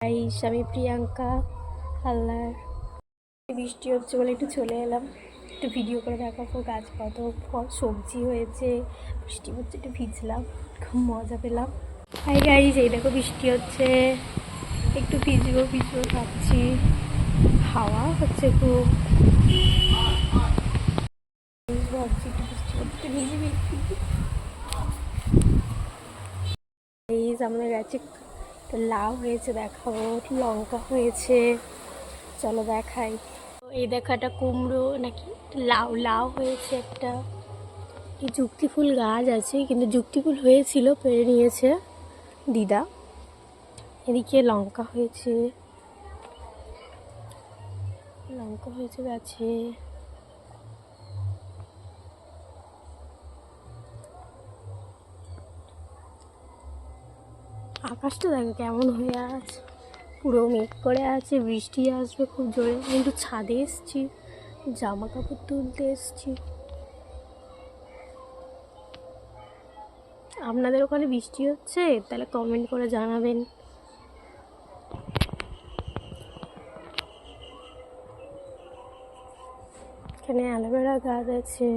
Guys, আমি প্রিয়াঙ্কা হালদার। বৃষ্টি হচ্ছে বলে একটু চলে এলাম, একটু ভিডিও করে দেখাবো। গাছ কত ফল সবজি হয়েছে, বৃষ্টি হচ্ছে, একটু ভিজলাম, খুব মজা পেলাম। হাই গাইস, এই দেখো বৃষ্টি হচ্ছে, একটু ভিজবো ভাবছি। হাওয়া হচ্ছে খুব, ভাবছি একটু বৃষ্টি হচ্ছে, ভিজবি। আমাদের গাছে লাউ হয়েছে দেখাবো, লঙ্কা হয়েছে, চলো দেখাই। এই দেখো একটা কুমড়ো নাকি লাউ লাউ হয়েছে একটা। এই যুক্তি ফুল গাছ আছে, কিন্তু যুক্তি ফুল হয়েছিল, পেরে নিয়েছে দিদা। এদিকে লঙ্কা হয়েছে, গাছে। আকাশটা দেখো কেমন হয়ে আছে, পুরো মেঘ করে আছে, বৃষ্টি আসবে খুব জোরে। কিন্তু ছাদে এসছি, জামা কাপড় তুলতে এসছি। আপনাদের ওখানে বৃষ্টি হচ্ছে? তাহলে কমেন্ট করে জানাবেন। এখানে অ্যালোভেরা গাছ আছে।